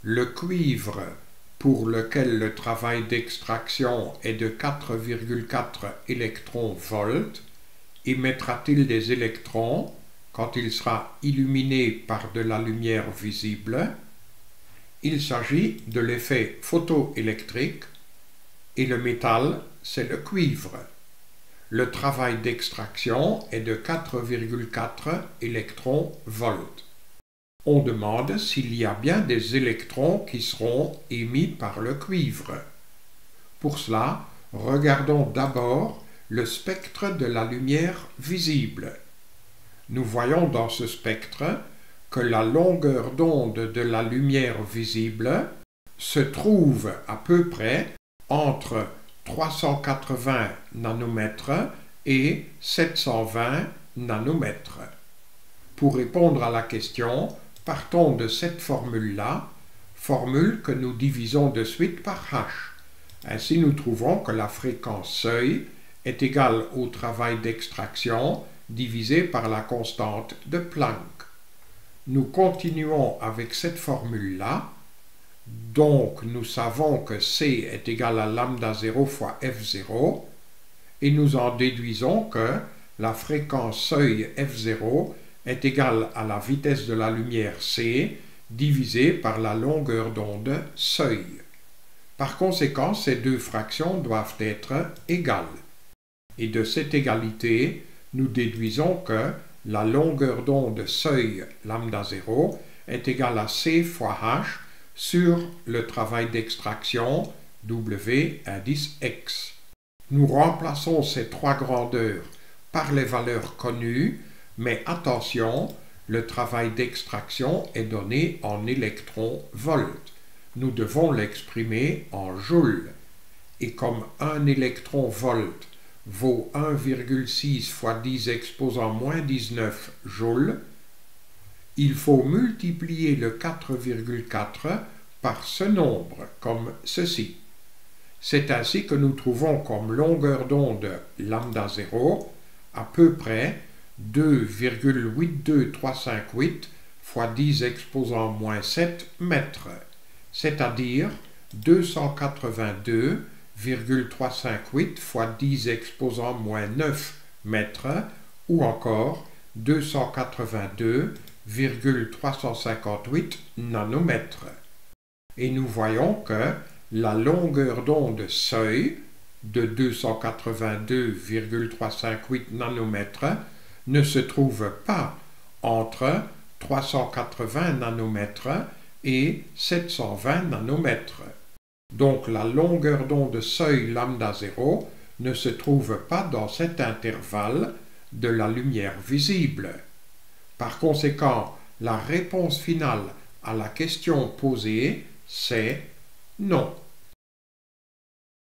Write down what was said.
Le cuivre, pour lequel le travail d'extraction est de 4,4 électronvolts, émettra-t-il des électrons quand il sera illuminé par de la lumière visible? Il s'agit de l'effet photoélectrique et le métal, c'est le cuivre. Le travail d'extraction est de 4,4 électronvolts. On demande s'il y a bien des électrons qui seront émis par le cuivre. Pour cela, regardons d'abord le spectre de la lumière visible. Nous voyons dans ce spectre que la longueur d'onde de la lumière visible se trouve à peu près entre 380 nanomètres et 720 nanomètres. Pour répondre à la question, partons de cette formule-là, formule que nous divisons de suite par h. Ainsi, nous trouvons que la fréquence seuil est égale au travail d'extraction divisé par la constante de Planck. Nous continuons avec cette formule-là. Donc, nous savons que C est égal à lambda 0 fois F0 et nous en déduisons que la fréquence seuil F0 est égale à la vitesse de la lumière C divisée par la longueur d'onde seuil. Par conséquent, ces deux fractions doivent être égales. Et de cette égalité, nous déduisons que la longueur d'onde seuil lambda 0 est égale à C fois H sur le travail d'extraction W indice X. Nous remplaçons ces trois grandeurs par les valeurs connues, mais attention, le travail d'extraction est donné en électronvolts. Nous devons l'exprimer en joules. Et comme 1 électronvolt vaut 1,6 fois 10 exposant moins 19 joules, il faut multiplier le 4,4 par ce nombre, comme ceci. C'est ainsi que nous trouvons comme longueur d'onde lambda 0 à peu près 2,82358 fois 10 exposant moins 7 mètres, c'est-à-dire 282,358 fois 10 exposant moins 9 mètres ou encore 282,358 nanomètres. Et nous voyons que la longueur d'onde seuil de 282,358 nanomètres ne se trouve pas entre 380 nanomètres et 720 nanomètres. Donc la longueur d'onde seuil lambda 0 ne se trouve pas dans cet intervalle de la lumière visible. Par conséquent, la réponse finale à la question posée, c'est non.